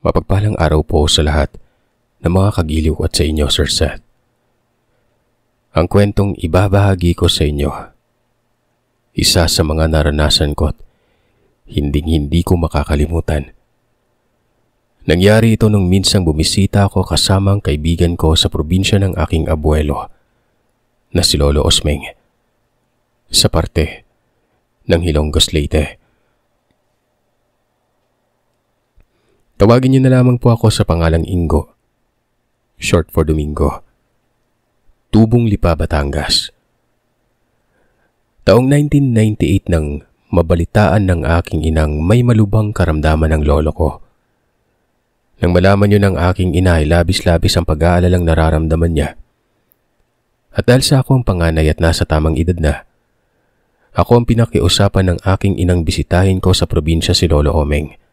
Mapagpalang araw po sa lahat ng mga kagiliw at sa inyo, Sir Seth. Ang kwentong ibabahagi ko sa inyo, isa sa mga naranasan ko at hindi ko makakalimutan. Nangyari ito nung minsang bumisita ako kasama ang kaibigan ko sa probinsya ng aking abuelo na si Lolo Osmeng sa parte ng Hilongos, Leyte. Tawagin niyo na lamang po ako sa pangalang Ingo, short for Domingo. Tubong Lipa, Batangas. Taong 1998 nang mabalitaan ng aking inang may malubhang karamdaman ng lolo ko. Nang malaman yun ng aking ina ay labis-labis ang pag-aalalang nararamdaman niya. At dahil sa ako ang panganay at nasa tamang edad na, ako ang pinakiusapan ng aking inang bisitahin ko sa probinsya si Lolo Omeng.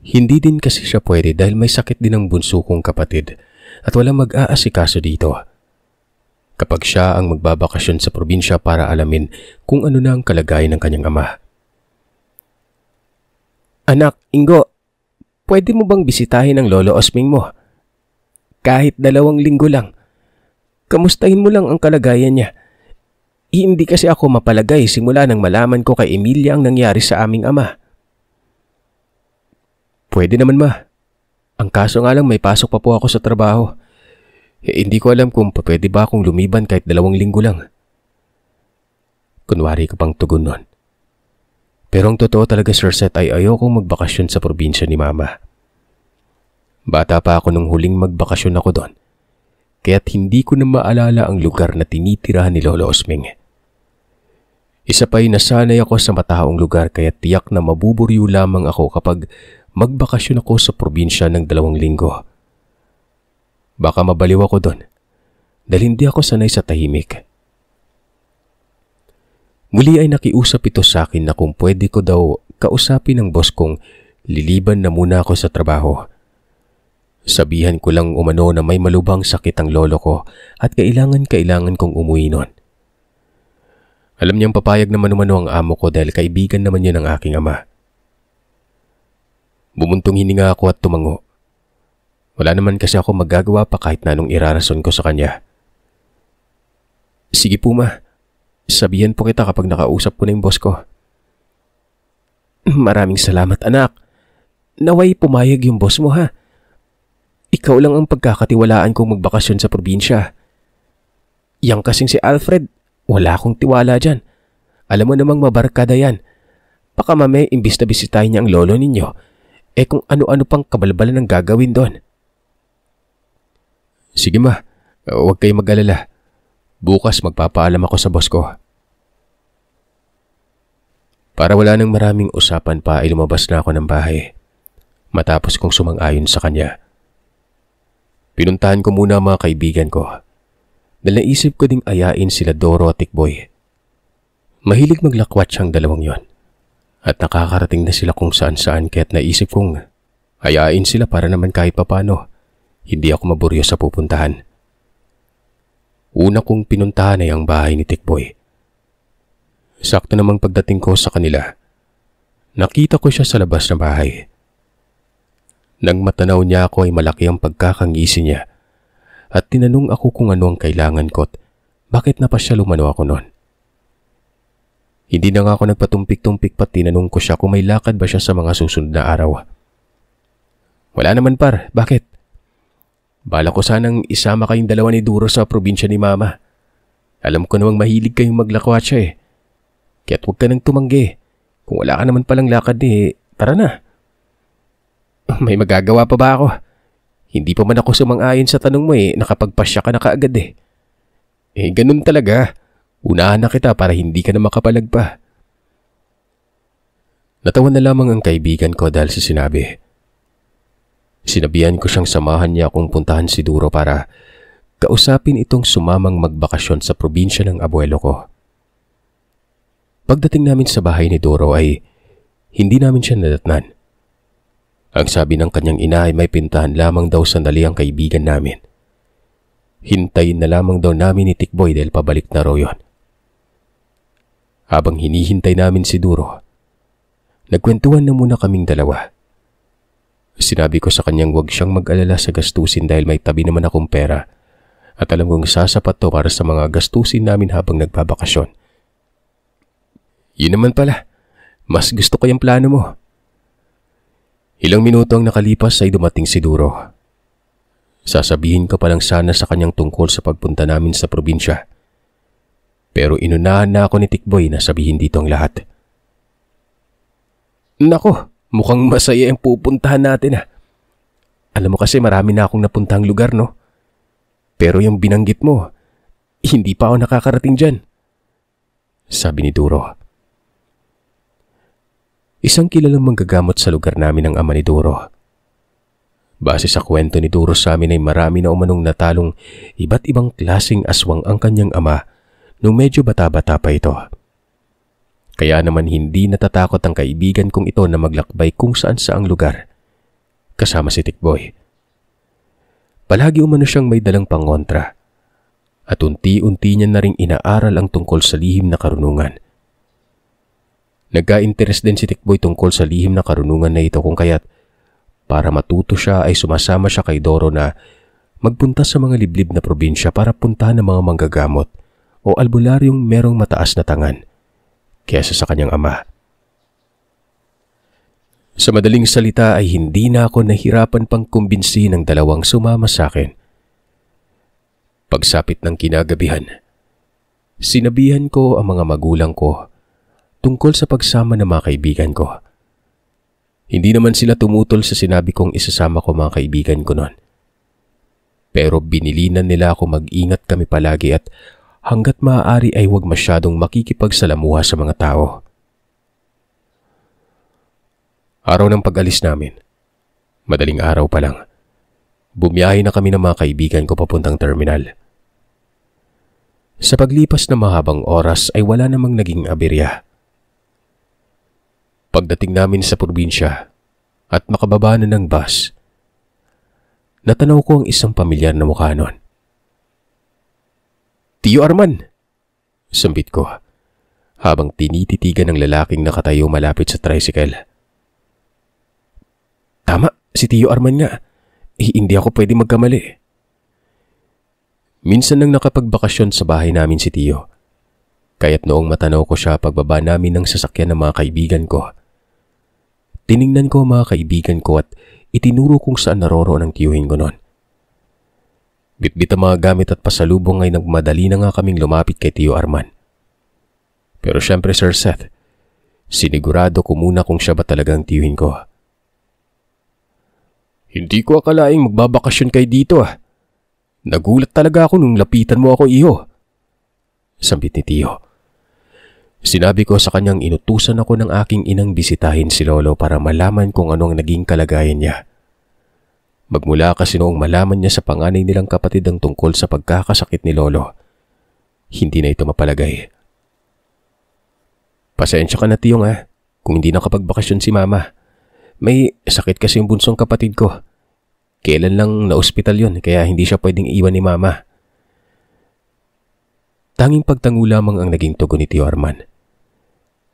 Hindi din kasi siya pwede dahil may sakit din ang bunso kong kapatid at walang mag-aasikaso dito. Kapag siya ang magbabakasyon sa probinsya para alamin kung ano na ang kalagayan ng kanyang ama. Anak, Ingo, pwede mo bang bisitahin ang Lolo Osmeng mo? Kahit 2 linggo lang. Kamustahin mo lang ang kalagayan niya. Hindi kasi ako mapalagay simula nang malaman ko kay Emilia ang nangyari sa aming ama. Pwede naman, ma. Ang kaso nga lang may pasok pa po ako sa trabaho. Hindi ko alam kung pwede ba akong lumiban kahit 2 linggo lang. Kunwari ko pang tugon nun. Pero ang totoo talaga, Sir Seth, ay ayokong magbakasyon sa probinsya ni Mama. Bata pa ako nung huling magbakasyon ako doon. Kaya't hindi ko na maalala ang lugar na tinitirahan ni Lolo Osmeng. Isa pa'y nasanay ako sa mataong lugar kaya tiyak na mabuburyo lamang ako kapag magbakasyon ako sa probinsya ng 2 linggo. Baka mabaliw ako doon dahil hindi ako sanay sa tahimik. Muli ay nakiusap ito sa akin na kung pwede ko daw kausapin ng boss kong liliban na muna ako sa trabaho. Sabihan ko lang umano na may malubhang sakit ang lolo ko at kailangan kong umuwi nun. Alam niyang papayag naman umano ang amo ko dahil kaibigan naman niya ng aking ama. Bumuntong hininga ako at tumango. Wala naman kasi ako magagawa pa kahit na anong irarason ko sa kanya. Sige po, ma. Sabihan po kita kapag nakausap ko na yung boss ko. Maraming salamat, anak. Naway pumayag yung boss mo, ha? Ikaw lang ang pagkakatiwalaan kong magbakasyon sa probinsya. Yang kasing si Alfred, wala akong tiwala dyan. Alam mo namang mabarkada yan. Baka mamaya imbis na bisitahin niya ang lolo ninyo, kung ano-ano pang kabalbalan ang gagawin doon. Sige, ma. Huwag kayong mag-alala. Bukas magpapaalam ako sa boss ko. Para wala nang maraming usapan pa ay lumabas na ako ng bahay. Matapos kong sumang-ayon sa kanya. Pinuntahan ko muna ang mga kaibigan ko. Dahil naisip ko ding ayain sila Doro at Tikboy. Mahilig maglakwat siyang 2 yon. At nakakarating na sila kung saan-saan kaya't naisip kong hayain sila para naman kahit papano hindi ako maburyo sa pupuntahan. Una kong pinuntahan ay ang bahay ni Tikboy. Sakto namang pagdating ko sa kanila, nakita ko siya sa labas ng bahay. Nang matanaw niya ako ay malaki ang pagkakangisi niya at tinanong ako kung ano ang kailangan ko at bakit napasyal umano ako noon. Hindi na nga ako nagpatumpik-tumpik pa tinanong ko siya kung may lakad ba siya sa mga susunod na araw. Wala naman, par. Bakit? Bala ko sanang isama kayong 2 ni Duro sa probinsya ni Mama. Alam ko namang mahilig kayong maglakwat siya Kaya't huwag ka nang tumanggi. Kung wala ka naman palang lakad tara na. May magagawa pa ba ako? Hindi pa man ako sumang-ayon sa tanong mo nakapagpasya ka na kaagad ganun talaga. Unahan na kita para hindi ka na makapalag pa. Natawa na lamang ang kaibigan ko dahil sa sinabi. Sinabihan ko siyang samahan niya akong puntahan si Duro para kausapin itong sumamang magbakasyon sa probinsya ng abuelo ko. Pagdating namin sa bahay ni Duro ay hindi namin siya nadatnan. Ang sabi ng kanyang ina ay may pintahan lamang daw sandali ang kaibigan namin. Hintayin na lamang daw namin ni Tikboy dahil pabalik na raw yun. Habang hinihintay namin si Duro, nagkwentuhan na muna kaming 2. Sinabi ko sa kanyang huwag siyang mag-alala sa gastusin dahil may tabi naman akong pera at alam kong sasapat to para sa mga gastusin namin habang nagbabakasyon. Yun naman pala, mas gusto ko yung plano mo. Ilang minuto ang nakalipas ay dumating si Duro. Sasabihin ko pa lang sana sa kanyang tungkol sa pagpunta namin sa probinsya. Pero inunahan na ako ni Tikboy na sabihin dito ang lahat. Nako, mukhang masaya ang pupuntahan natin ah. Alam mo kasi marami na akong napuntahang lugar, no? Pero yung binanggit mo, hindi pa ako nakakarating dyan. Sabi ni Duro. Isang kilalang manggagamot sa lugar namin ang ama ni Duro. Base sa kwento ni Duro sa amin ay marami na umanong natalong iba't ibang klaseng aswang ang kanyang ama nung medyo bata-bata pa ito. Kaya naman hindi natatakot ang kaibigan kong ito na maglakbay kung saan-saang lugar. Kasama si Tikboy. Palagi umano siyang may dalang pangontra. At unti-unti niya na ring inaaral ang tungkol sa lihim na karunungan. Nagka-interes din si Tikboy tungkol sa lihim na karunungan na ito kung kaya't para matuto siya ay sumasama siya kay Doro na magpunta sa mga liblib na probinsya para puntahan ng mga manggagamot o albularyong merong mataas na tangan kesa sa kanyang ama. Sa madaling salita ay hindi na ako nahirapan pang kumbinsi ng dalawang sumama sa akin. Pagsapit ng kinagabihan, sinabihan ko ang mga magulang ko tungkol sa pagsama ng mga kaibigan ko. Hindi naman sila tumutol sa sinabi kong isasama ko mga kaibigan ko noon. Pero binilinan nila ako mag-ingat kami palagi at hanggat maaari ay huwag masyadong makikipagsalamuha sa mga tao. Araw ng pag-alis namin, madaling araw pa lang, bumiyahe na kami ng mga kaibigan ko papuntang terminal. Sa paglipas ng mahabang oras ay wala namang naging aberya. Pagdating namin sa probinsya at makababa na ng bus, natanaw ko ang isang pamilyar na mukha noon. Tio Arman! Sambit ko habang tinititigan ng lalaking nakatayo malapit sa tricycle. Tama, si Tio Arman nga. Hindi ako pwede magkamali. Minsan nang nakapagbakasyon sa bahay namin si Tio. Kaya't noong matanaw ko siya pagbaba namin ng sasakyan ng mga kaibigan ko, tiningnan ko ang mga kaibigan ko at itinuro kung saan naroroon ang tiyuhin ko noon. Bitbit ang mga gamit at pasalubong ay nagmadali na nga kaming lumapit kay Tio Arman. Pero syempre Sir Seth, sinigurado ko muna kung siya ba talagang tiyuhin ko. Hindi ko akalaing magbabakasyon kayo dito ah. Nagulat talaga ako nung lapitan mo ako, iho. Sambit ni Tio. Sinabi ko sa kanyang inutusan ako ng aking inang bisitahin si Lolo para malaman kung ano ang naging kalagayan niya. Magmula kasi noong malaman niya sa panganay nilang kapatid ang tungkol sa pagkakasakit ni Lolo, hindi na ito mapalagay. Pasensya ka na Tiyong kung hindi nakapagbakasyon si Mama. May sakit kasi yung bunsong kapatid ko. Kailan lang na-ospital yun kaya hindi siya pwedeng iwan ni Mama. Tanging pagtango lamang ang naging tugon ni Tio Arman.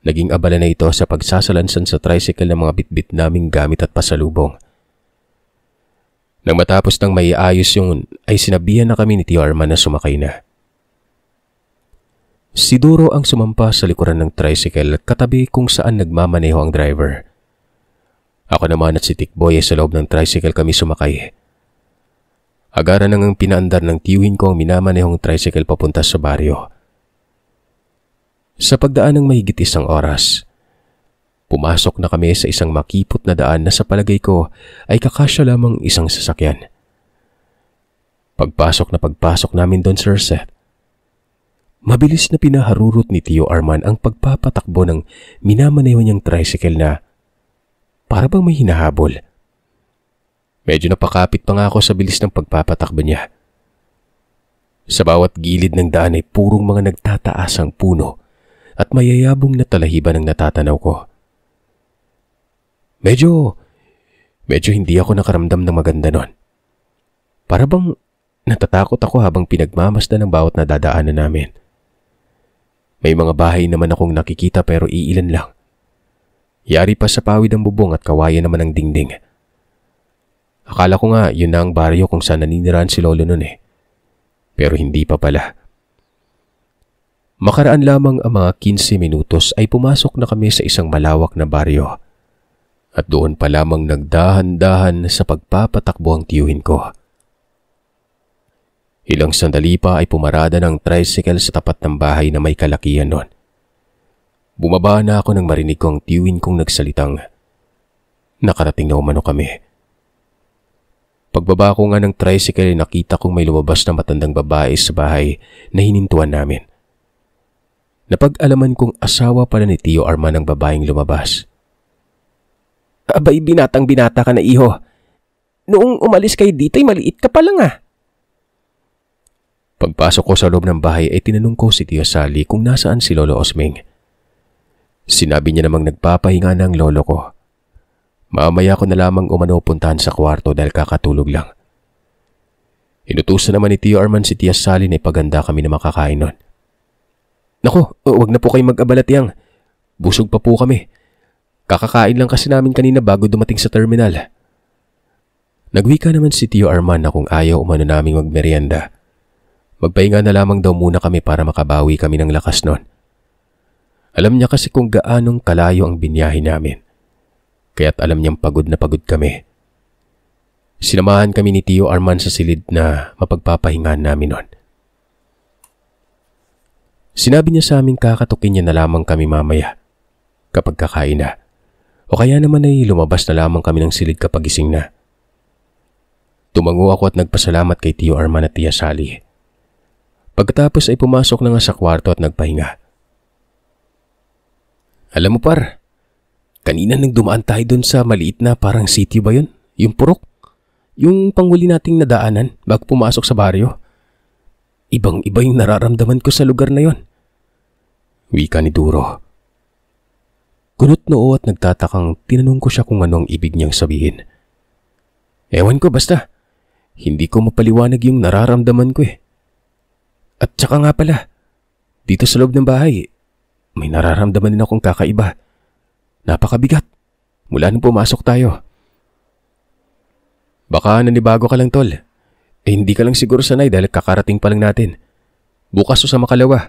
Naging abala na ito sa pagsasalansan sa tricycle ng mga bitbit naming gamit at pasalubong. Nang matapos ng maiayos yun, ay sinabihan na kami ni Tio Arman na sumakay na. Si Duro ang sumampa sa likuran ng tricycle at katabi kung saan nagmamaneho ang driver. Ako naman at si Tikboy ay sa loob ng tricycle kami sumakay. Agaran nang pinaandar ng tiyuhin ko ang minamanehong tricycle papunta sa baryo. Sa pagdaan ng mahigit isang oras, pumasok na kami sa isang makipot na daan na sa palagay ko ay kakasya lamang isang sasakyan. Pagpasok namin doon, Sir Seth, mabilis na pinaharurot ni Tio Arman ang pagpapatakbo ng minamaneho niyang tricycle na para bang may hinahabol. Medyo napakapit pa nga ako sa bilis ng pagpapatakbo niya. Sa bawat gilid ng daan ay purong mga nagtataasang puno at mayayabong na talahiban ang natatanaw ko. Medyo hindi ako nakaramdam ng maganda nun. Para bang natatakot ako habang pinagmamasdan ng bawat nadadaanan namin. May mga bahay naman akong nakikita pero iilan lang. Yari pa sa pawid ang bubong at kawayan naman ang dingding. Akala ko nga yun na ang baryo kung saan naninirahan si Lolo nun eh. Pero hindi pa pala. Makaraan lamang ang mga 15 minutos ay pumasok na kami sa isang malawak na baryo. At doon pa lamang nagdahan-dahan sa pagpapatakbo ang tiyuhin ko. Ilang sandali pa ay pumarada ng tricycle sa tapat ng bahay na may kalakihan nun. Bumaba na ako nang marinig ko ang tiyuhin kong nagsalitang, nakarating na umano kami. Pagbaba ko nga ng tricycle, nakita kong may lumabas na matandang babae sa bahay na hinintuan namin. Napag-alaman kong asawa pala ni Tio Arman ang babaeng lumabas. Abay, binatang-binata ka na, iho. Noong umalis kayo dito ay maliit ka pa lang ah. Pagpasok ko sa loob ng bahay ay tinanong ko si Tia Sally kung nasaan si Lolo Osming. Sinabi niya namang nagpapahinga ng lolo ko. Mamaya ko na lamang umano puntahan sa kwarto dahil kakatulog lang. Inutusan naman ni Tio Arman si Tia Sally na ipaganda kami na makakain nun. Naku, wag na po kayo mag-abalat yang. Busog pa po kami. Kakakain lang kasi namin kanina bago dumating sa terminal. Nagwika naman si Tio Arman na kung ayaw umano naming magmerienda. Magpahinga na lamang daw muna kami para makabawi kami ng lakas nun. Alam niya kasi kung gaanong kalayo ang binyahe namin. Kaya't alam niyang pagod na pagod kami. Sinamahan kami ni Tio Arman sa silid na mapagpapahingahan namin nun. Sinabi niya sa amin kakatukin niya na lamang kami mamaya kapag kakain na. O kaya naman ay lumabas na lamang kami ng silid kapag gising na. Tumango ako at nagpasalamat kay Tio Arman at Tia Sally. Pagkatapos ay pumasok na nga sa kwarto at nagpahinga. Alam mo par, kanina nang dumaan tayo dun sa maliit na parang city ba yun? Yung purok? Yung panghuli nating nadaanan bago pumasok sa baryo. Ibang-iba yung nararamdaman ko sa lugar na yon. Wika ni Duro. Kunot noo at nagtatakang tinanong ko siya kung ano ang ibig niyang sabihin. Ewan ko basta, hindi ko mapaliwanag yung nararamdaman ko eh. At saka nga pala, dito sa loob ng bahay, may nararamdaman din akong kakaiba. Napakabigat, mula nung pumasok tayo. Baka nanibago ka lang tol. Hindi ka lang siguro sanay dahil kakarating pa lang natin. Bukas o sa makalawa,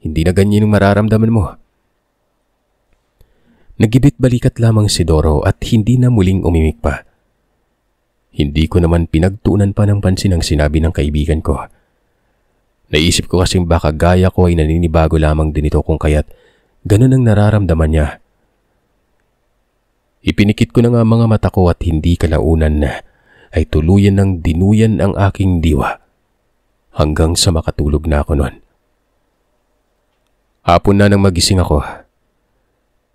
hindi na ganyan yung mararamdaman mo. Nagibit balikat lamang si Doro at hindi na muling umimik pa. Hindi ko naman pinagtuunan pa ng pansin ang sinabi ng kaibigan ko. Naisip ko kasing baka gaya ko ay naninibago lamang din ito kung kaya't ganun ang nararamdaman niya. Ipinikit ko na nga mga mata ko at hindi kalaunan na ay tuluyan ng dinuyan ang aking diwa hanggang sa makatulog na ako noon. Hapon na nang magising ako.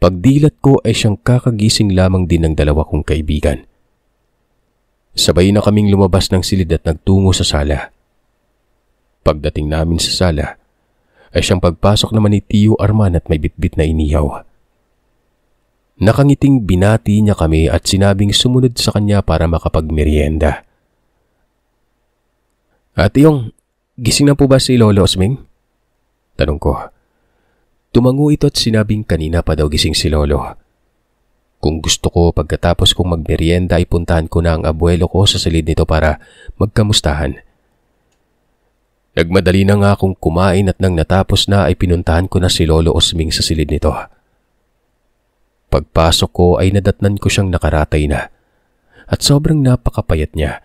Pagdilat ko ay siyang kakagising lamang din ng dalawa kong kaibigan. Sabay na kaming lumabas ng silid at nagtungo sa sala. Pagdating namin sa sala, ay siyang pagpasok naman ni Tio Arman at may bitbit na inihaw. Nakangiting binati niya kami at sinabing sumunod sa kanya para makapagmerienda. Ate Yong, gising na po ba si Lolo Osming? Tanong ko. Tumango ito at sinabing kanina pa daw gising si Lolo. Kung gusto ko pagkatapos kong magmerienda ay puntahan ko na ang abuelo ko sa silid nito para magkamustahan. Nagmadali na nga akong kumain at nang natapos na ay pinuntahan ko na si Lolo Osming sa silid nito. Pagpasok ko ay nadatnan ko siyang nakaratay na at sobrang napakapayat niya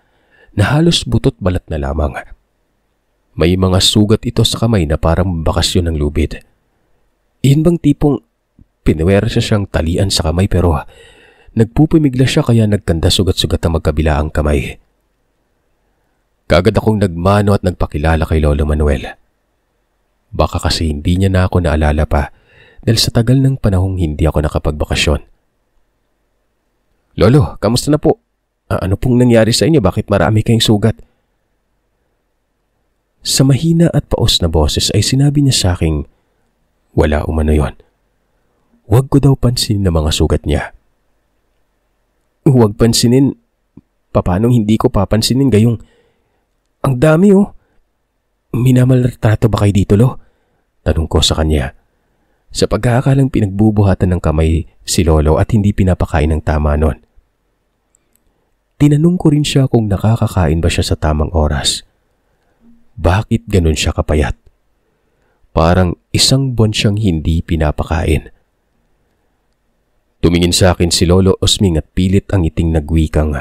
na halos butot balat na lamang. May mga sugat ito sa kamay na parang bakasyon ng lubid. Iyon bang tipong pinuwer siya siyang talian sa kamay pero nagpupumigla siya kaya nagkanda sugat-sugat ang magkabila ang kamay. Kaagad akong nagmano at nagpakilala kay Lolo Manuel. Baka kasi hindi niya na ako naalala pa dahil sa tagal ng panahong hindi ako nakapagbakasyon. Lolo, kamusta na po? Ano pong nangyari sa inyo? Bakit marami kayong sugat? Sa mahina at paos na boses ay sinabi niya sa aking wala umano yon. Huwag ko daw pansinin ang mga sugat niya. Huwag pansinin? Papanong hindi ko papansinin gayong ang dami oh. Minamaltrato ba kayo dito, Lo? Tanong ko sa kanya. Sa pagkakalang pinagbubuhatan ng kamay si Lolo at hindi pinapakain ng tama nun. Tinanong ko rin siya kung nakakakain ba siya sa tamang oras. Bakit ganun siya kapayat? Parang 1 buwan siyang hindi pinapakain. Tumingin sa akin si Lolo Osming at pilit ang ngiting nagwikang,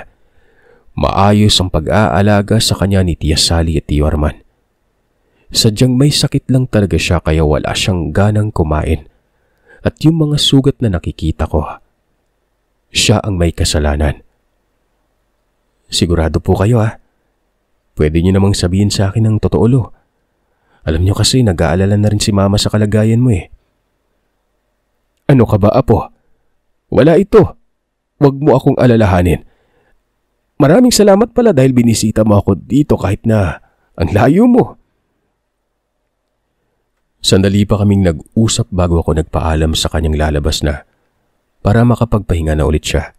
maayos ang pag-aalaga sa kanya ni Tia Sally at Tio Arman. Sadyang may sakit lang talaga siya kaya wala siyang ganang kumain. At yung mga sugat na nakikita ko, siya ang may kasalanan. Sigurado po kayo Pwede niyo namang sabihin sa akin ng totoo lo. Alam niyo kasi nag-aalala na rin si Mama sa kalagayan mo Ano ka ba, Apo? Wala ito. Huwag mo akong alalahanin. Maraming salamat pala dahil binisita mo ako dito kahit na ang layo mo. Sandali pa kaming nag-usap bago ako nagpaalam sa kanyang lalabas na para makapagpahinga na ulit siya.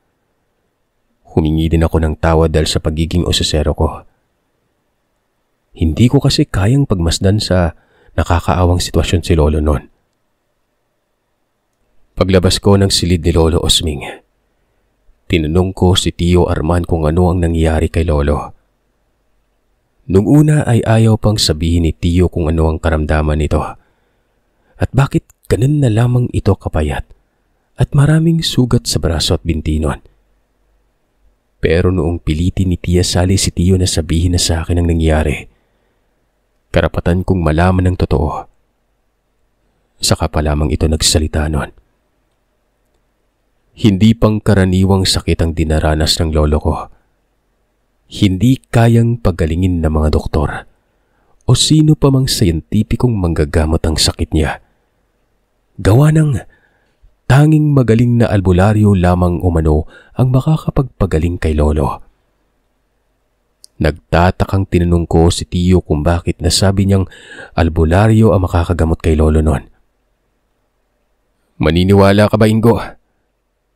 Humingi din ako ng tawad dahil sa pagiging osesero ko. Hindi ko kasi kayang pagmasdan sa nakakaawang sitwasyon si Lolo noon. Paglabas ko ng silid ni Lolo Osming, tinanong ko si Tio Arman kung ano ang nangyari kay Lolo. Nung una ay ayaw pang sabihin ni Tio kung ano ang karamdaman nito at bakit ganun na lamang ito kapayat at maraming sugat sa braso at binti nun. Pero noong pilitin ni Tia Sally si Tio na sabihin na sa akin ang nangyari, karapatan kong malaman ng totoo. Saka pa lamang ito nagsalita nun. Hindi pang karaniwang sakit ang dinaranas ng lolo ko. Hindi kayang pagalingin ng mga doktor o sino pa mang siyentipikong manggagamot ang sakit niya. Gawa ng tanging magaling na albularyo lamang umano ang makakapagpagaling kay lolo. Nagtatakang tinanong ko si Tio kung bakit nasabi niyang albularyo ang makakagamot kay lolo noon. Maniniwala ka ba, Ingo?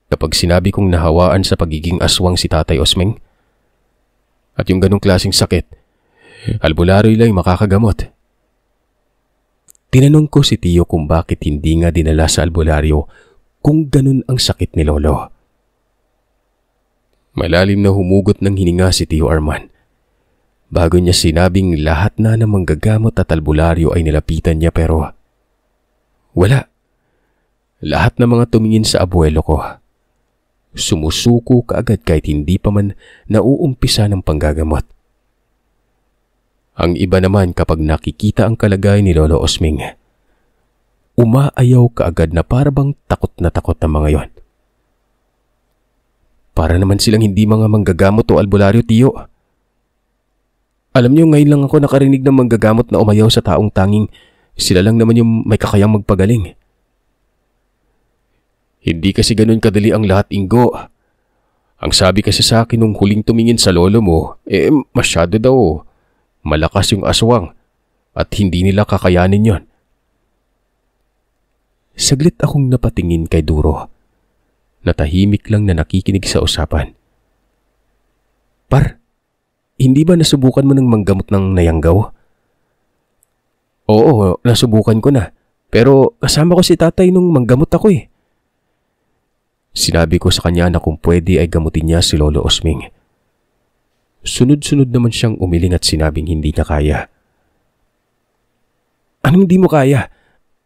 Kapag sinabi kong nahawaan sa pagiging aswang si Tatay Osming? At yung ganong klaseng sakit, albularyo lang makakagamot. Tinanong ko si Tio kung bakit hindi nga dinala sa albularyo kung ganun ang sakit ni Lolo. Malalim na humugot ng hininga si Tio Arman. Bago niya sinabing lahat na ng manggagamot at albularyo ay nilapitan niya pero wala. Lahat ng mga tumingin sa abuelo ko, sumusuko kaagad kahit hindi pa man nauumpisa ng panggagamot. Ang iba naman kapag nakikita ang kalagayan ni Lolo Osming, umaayaw kaagad na parabang takot na takot ang mga yon. Para naman silang hindi mga manggagamot o albularyo, Tio. Alam niyo, ngayon lang ako nakarinig ng manggagamot na umayaw sa taong tanging sila lang naman yung may kakayang magpagaling. Hindi kasi ganun kadali ang lahat, Ingo. Ang sabi kasi sa akin nung huling tumingin sa lolo mo, masyado daw malakas yung aswang at hindi nila kakayanin yon. Saglit akong napatingin kay Duro. Natahimik lang na nakikinig sa usapan. Par, hindi ba nasubukan mo ng manggamot ng nayanggaw? Oo, nasubukan ko na. Pero kasama ko si tatay nung manggamot ako Sinabi ko sa kanya na kung pwede ay gamutin niya si Lolo Osming. Sunod-sunod naman siyang umiling at sinabing hindi niya kaya. Anong hindi mo kaya?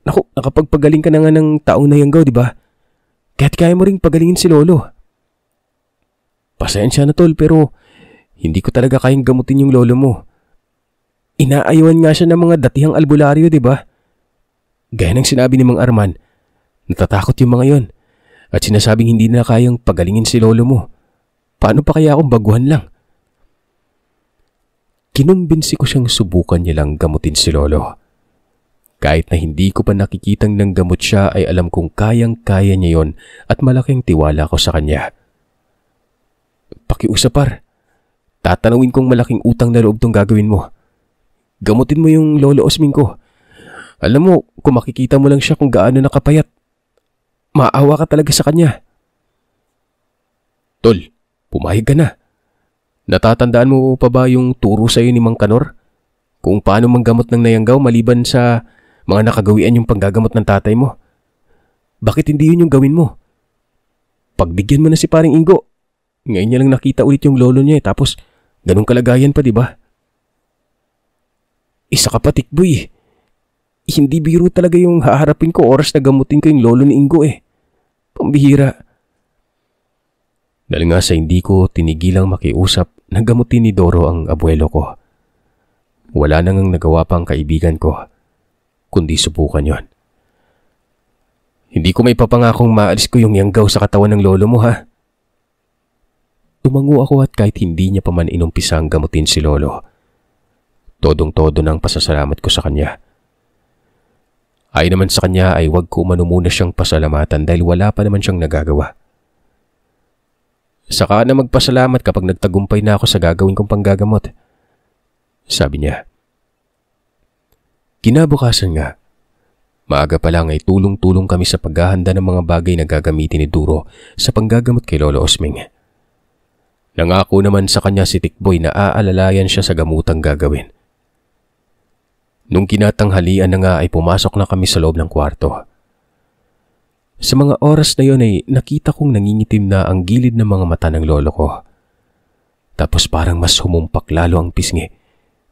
Naku, nakapagpagaling ka na nga ng taong nayanggaw, di ba? Kaya't kaya mo ring pagalingin si Lolo. Pasensya na tol, pero hindi ko talaga kayang gamutin yung lolo mo. Inaayawan nga siya ng mga datihang albularyo, di ba? Gaya ng sinabi ni Mang Arman, natatakot yung mga yon. At sinasabing hindi na kayang pagalingin si lolo mo. Paano pa kaya akong baguhan lang? Kinumbinsi ko siyang subukan niya lang gamutin si lolo. Kahit na hindi ko pa nakikitang nang gamot siya ay alam kong kayang-kaya niya yon at malaking tiwala ko sa kanya. Pakiusap par. Tatanawin kong malaking utang na loob tong gagawin mo. Gamutin mo yung Lolo Osming ko. Alam mo, kung makikita mo lang siya kung gaano nakapayat, maawa ka talaga sa kanya. Tol, pumayag ka na. Natatandaan mo pa ba yung turo sa'yo ni Mang Kanor? Kung paano manggamot ng nayanggaw maliban sa mga nakagawian yung panggagamot ng tatay mo? Bakit hindi yun yung gawin mo? Pagbigyan mo na si paring Ingo. Ngayon niya lang nakita ulit yung lolo niya tapos ganun kalagayan pa, di ba? Isa ka pa, Tikboy. Hindi biro talaga yung haharapin ko oras na gamutin ko yung lolo ni Ingo Pambihira. Dahil nga sa hindi ko tinigilang makiusap, nagamutin ni Doro ang abuelo ko. Wala nang nagawa pang kaibigan ko, kundi subukan yon. Hindi ko may papangakong maalis ko yung yanggaw sa katawan ng lolo mo, ha? Tumango ako at kahit hindi niya pa man inumpisang gamutin si lolo, todong-todo ng pasasalamat ko sa kanya. Ay naman sa kanya ay wag ko umano muna siyang pasalamatan dahil wala pa naman siyang nagagawa. Saka na magpasalamat kapag nagtagumpay na ako sa gagawin kong panggagamot, sabi niya. Kinabukasan nga, maaga pa lang ay tulong-tulong kami sa paghahanda ng mga bagay na gagamitin ni Duro sa panggagamot kay Lolo Osming. Nangako naman sa kanya si Tikboy na aalalayan siya sa gamutang gagawin. Nung kinatanghalian na nga ay pumasok na kami sa loob ng kwarto. Sa mga oras na yon ay nakita kong nangingitim na ang gilid ng mga mata ng lolo ko. Tapos parang mas humumpak lalo ang pisngi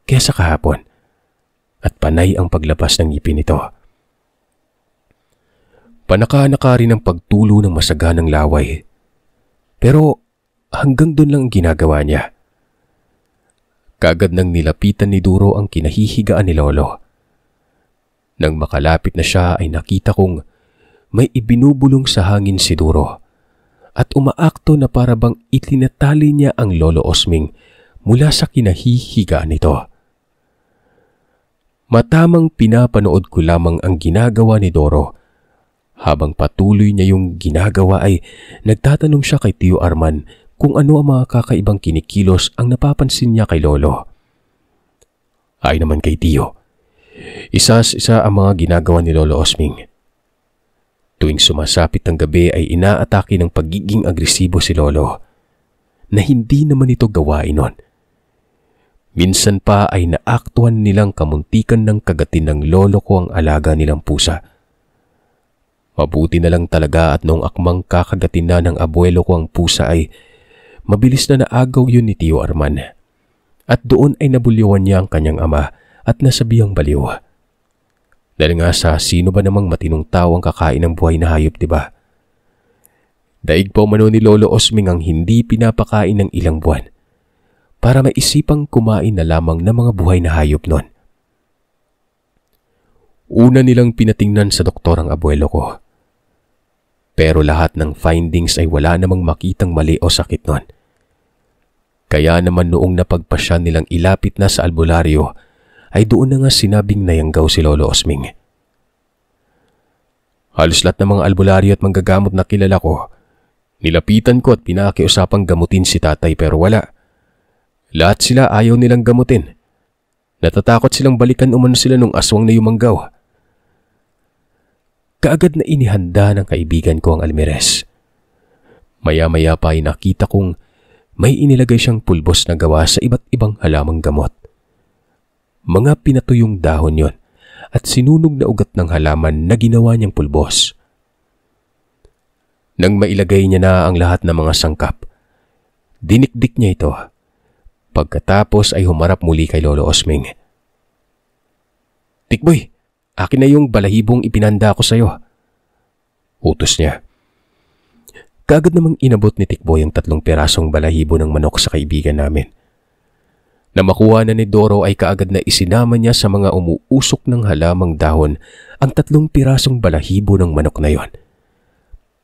kaysa kahapon at panay ang paglabas ng ngipin nito. Panaka-naka rin ang pagtulo ng masaganang laway. Pero hanggang doon lang ang ginagawa niya. Kagad nang nilapitan ni Duro ang kinahihigaan ni lolo. Nang makalapit na siya ay nakita kong may ibinubulong sa hangin si Duro at umaakto na para bang itinatali niya ang Lolo Osming mula sa kinahihigaan nito. Matamang pinapanood ko lamang ang ginagawa ni Doro. Habang patuloy niya yung ginagawa ay nagtatanong siya kay Tio Arman kung ano ang mga kakaibang kinikilos ang napapansin niya kay Lolo. Ay naman kay Tio, isa-isa ang mga ginagawa ni Lolo Osming. Tuwing sumasapit ang gabi ay inaatake ng pagiging agresibo si Lolo na hindi naman ito gawain nun. Minsan pa ay naaktuhan nilang kamuntikan ng kagatin ng lolo ko ang alaga nilang pusa. Mabuti na lang talaga at noong akmang kakagatin na ng abuelo ko ang pusa ay mabilis na naagaw yun ni Tio Arman. At doon ay nabulyawan niya ang kanyang ama at nasabihang baliw. Dahil nga sa sino ba namang matinong tao ang kakain ng buhay na hayop, diba? Daig pa umano ni Lolo Osming ang hindi pinapakain ng ilang buwan para maisipang kumain na lamang ng mga buhay na hayop nun. Una nilang pinatingnan sa doktor ang abuelo ko. Pero lahat ng findings ay wala namang makitang mali o sakit nun. Kaya naman noong napagpasya nilang ilapit na sa albularyo, ay doon na nga sinabing nayanggaw si Lolo Osming. Halos lahat ng mga albularyo at manggagamot na kilala ko, nilapitan ko at pinakiusapang gamutin si tatay pero wala. Lahat sila ayaw nilang gamutin. Natatakot silang balikan umano sila nung aswang na yumanggaw. Kaagad na inihanda ng kaibigan ko ang almeres. Maya-maya pa ay nakita kong may inilagay siyang pulbos na gawa sa iba't ibang halamang gamot. Mga pinatuyong dahon yon at sinunog na ugat ng halaman na ginawa niyang pulbos. Nang mailagay niya na ang lahat ng mga sangkap, dinikdik niya ito. Pagkatapos ay humarap muli kay Lolo Osming. "Tikboy, akin na yung balahibong ipinanda ko sa iyo," utos niya. Kaagad namang inabot ni Tikboy ang 3 pirasong balahibo ng manok sa kaibigan namin. Na makuha na ni Doro ay kaagad na isinama niya sa mga umuusok ng halamang dahon ang 3 pirasong balahibo ng manok na yon.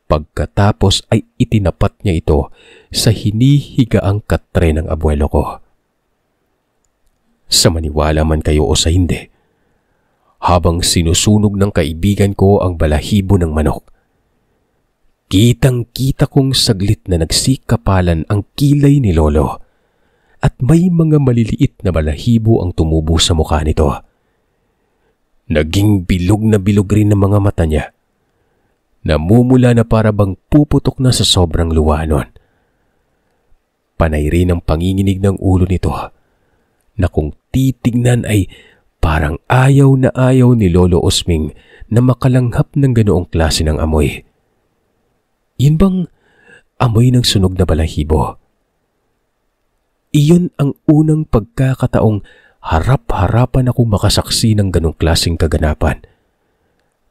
Pagkatapos ay itinapat niya ito sa hinihigaang katre ng abuelo ko. Sa maniwala man kayo o sa hindi, habang sinusunog ng kaibigan ko ang balahibo ng manok, kitang-kita kong saglit na nagsikapalan ang kilay ni Lolo at may mga maliliit na balahibo ang tumubo sa mukha nito. Naging bilog na bilog rin ang mga mata niya. Namumula na para bang puputok na sa sobrang luha nun. Panay rin ang panginginig ng ulo nito na kung titignan ay parang ayaw na ayaw ni Lolo Osming na makalanghap ng ganoong klase ng amoy. Yun bang amoy ng sunog na balahibo. Iyon ang unang pagkakataong harap-harapan akong makasaksi ng ganong klaseng kaganapan.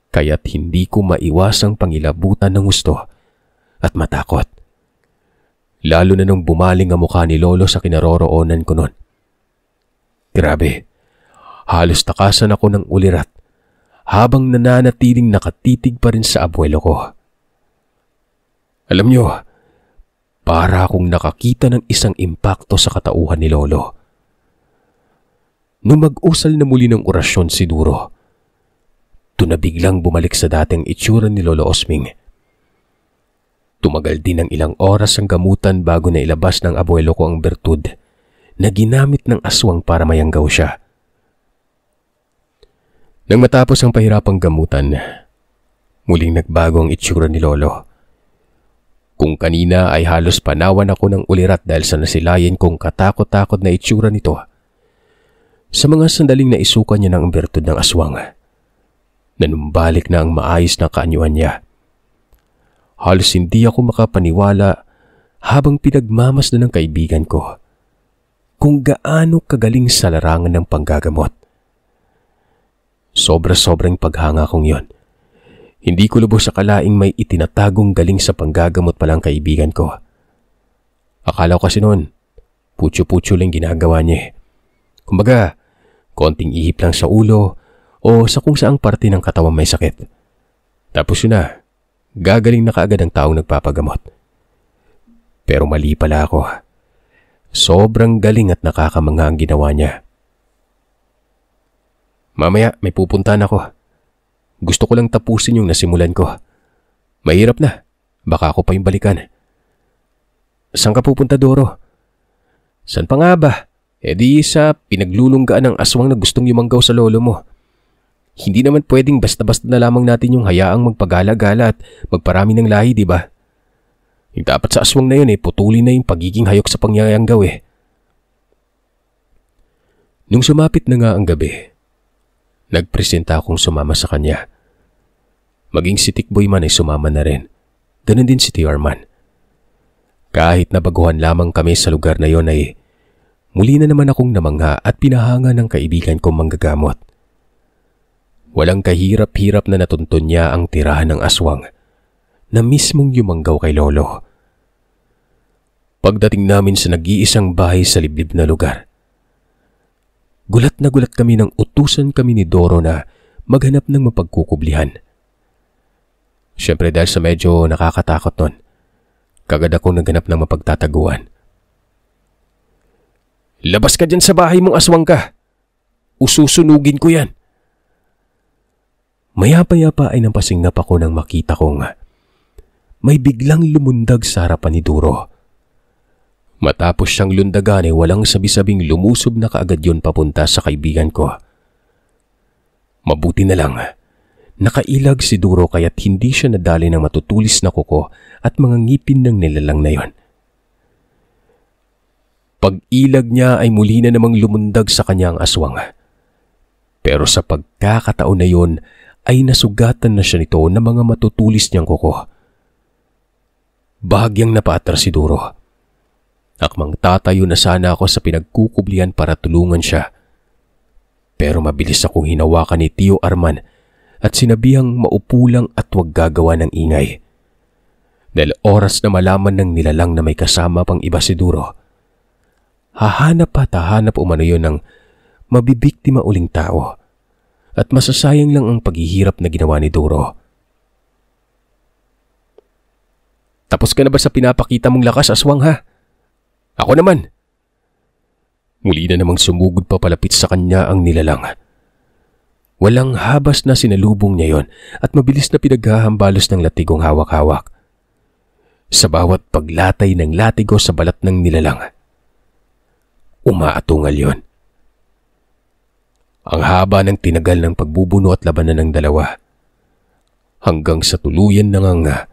Kaya't hindi ko maiwasang pangilabutan ng gusto at matakot. Lalo na nung bumaling ang mukha ni Lolo sa kinaroroonan ko nun. Grabe, halos takasan ako ng ulirat habang nananatiling nakatitig pa rin sa abuelo ko. Alam nyo, para akong nakakita ng isang impakto sa katauhan ni Lolo. Nung mag-usal na muli ng orasyon si Duro, doon na biglang bumalik sa dating itsura ni Lolo Osming. Tumagal din ng ilang oras ang gamutan bago na ilabas ng abuelo ko ang bertud na ginamit ng aswang para mayanggaw siya. Nang matapos ang pahirapang gamutan, muling nagbago ang itsura ni Lolo. Kung kanina ay halos panawan ako ng ulirat dahil sa nasilayan kong katakot-takot na itsura nito, sa mga sandaling naisukan niya ng bertud ng aswang, nanumbalik na ang maayos na kaanyuan niya. Halos hindi ako makapaniwala habang pinagmamasdan ng kaibigan ko kung gaano kagaling sa larangan ng panggagamot. Sobra-sobrang paghanga kong yon. Hindi ko lubos akalaing may itinatagong galing sa panggagamot palang kaibigan ko. Akala ko kasi noon, putyo-putyo lang ginagawa niya. Kumbaga, konting ihip lang sa ulo o sa kung saang parte ng katawan may sakit. Tapos yun na, gagaling na kaagad ang taong nagpapagamot. Pero mali pala ako. Sobrang galing at nakakamangha ang ginawa niya. Mamaya, may pupuntahan ako. Gusto ko lang tapusin yung nasimulan ko. Mahirap na. Baka ako pa yung balikan. Saan ka pupunta, Doro? Saan pa nga ba? E di sa pinaglulunggaan ng aswang na gustong yumanggaw sa lolo mo. Hindi naman pwedeng basta-basta na lamang natin yung hayaang magpagala-gala at magparami ng lahi, di ba? Yung dapat sa aswang na yun putulin na yung pagiging hayok sa pangyayanggaw Nung sumapit na nga ang gabi, nagpresenta akong sumama sa kanya. Maging si Tikboy man ay sumama na rin. Ganon din si Tio Arman. Kahit nabaguhan lamang kami sa lugar na yon ay muli na naman akong namangha at pinahanga ng kaibigan kong manggagamot. Walang kahirap-hirap na natuntun niya ang tirahan ng aswang na mismong yumanggaw kay Lolo. Pagdating namin sa nag-iisang bahay sa liblib na lugar, gulat na gulat kami nang utusan kami ni Doro na maghanap ng mapagkukublihan. Siyempre dahil sa medyo nakakatakot nun, kagad akong naghanap ng mapagtataguan. Labas ka dyan sa bahay mong aswang ka! Ususunugin ko yan! Maya-paya-pa ay nampasingnap ako nang makita kong may biglang lumundag sa harapan ni Duro. Matapos siyang lundagan ay walang sabi-sabing lumusob na kaagad yun papunta sa kaibigan ko. Mabuti na lang, nakailag si Duro kaya't hindi siya nadali ng matutulis na kuko at mga ngipin ng nilalang na yon. Pag-ilag niya ay muli na namang lumundag sa kanyang aswang. Pero sa pagkakataon na yon ay nasugatan na siya nito ng mga matutulis niyang kuko. Bahagyang napaatras si Duro. Akmang tatayo na sana ako sa pinagkukublihan para tulungan siya. Pero mabilis akong hinawakan ni Tio Arman at sinabihang maupo lang at huwag gagawa ng ingay. Dahil oras na malaman ng nilalang na may kasama pang iba si Duro, hahanap at hahanap umano yun ng mabibiktima uling tao at masasayang lang ang paghihirap na ginawa ni Duro. Tapos ka na ba sa pinapakita mong lakas, aswang ha? Ako naman. Muli na namang sumugod pa palapit sa kanya ang nilalang. Walang habas na sinalubong niya yon at mabilis na pinaghahambalos ng latigong hawak-hawak. Sa bawat paglatay ng latigo sa balat ng nilalang, umaatungal yon. Ang haba ng tinagal ng pagbubuno at labanan ng dalawa. Hanggang sa tuluyan na nga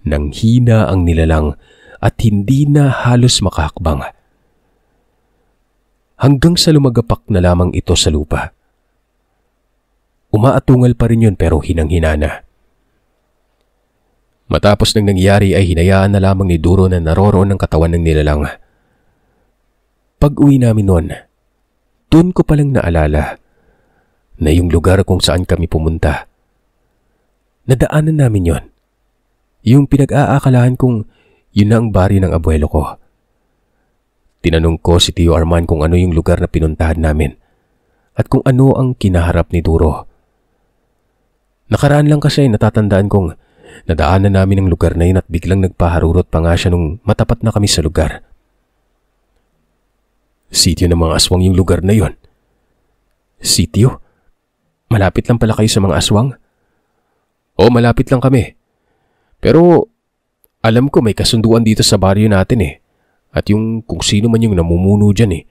nang hina ang nilalang at hindi na halos makahakbang. Hanggang sa lumagapak na lamang ito sa lupa. Umaatungal pa rin yun pero hinang-hina na. Matapos ng nangyari ay hinayaan na lamang ni Duro na naroroon ng katawan ng nilalang. Pag-uwi namin noon, doon ko palang naalala na yung lugar kung saan kami pumunta. Nadaanan namin yon. Yung pinag-aakalahan kong yun na ang baryo ng abuelo ko. Tinanong ko si Tio Arman kung ano yung lugar na pinuntahan namin at kung ano ang kinaharap ni Duro. Nakaraan lang kasi natatandaan kong nadaanan namin ang lugar na yun at biglang nagpaharurot pa nga siya nung matapat na kami sa lugar. Sitio ng mga aswang yung lugar na yun. Sitio? Malapit lang pala kayo sa mga aswang? Oo, malapit lang kami. Pero alam ko may kasunduan dito sa baryo natin eh. At yung kung sino man yung namumuno dyan eh,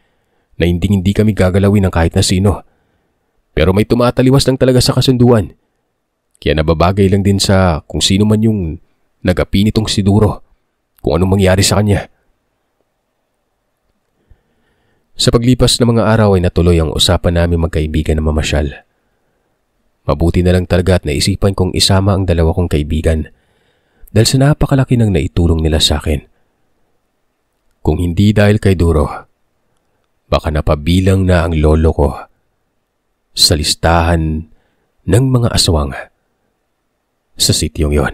na hindi kami gagalawin ng kahit na sino. Pero may tumataliwas lang talaga sa kasunduan. Kaya nababagay lang din sa kung sino man yung nag-api nitong si Duro, kung anong mangyari sa kanya. Sa paglipas ng mga araw ay natuloy ang usapan namin magkaibigan na mamasyal. Mabuti na lang talaga at naisipan kong isama ang dalawa kong kaibigan dahil sa napakalaki ng naitulong nila sa akin. Kung hindi dahil kay Duro, baka napabilang na ang lolo ko sa listahan ng mga aswang sa sityong yon.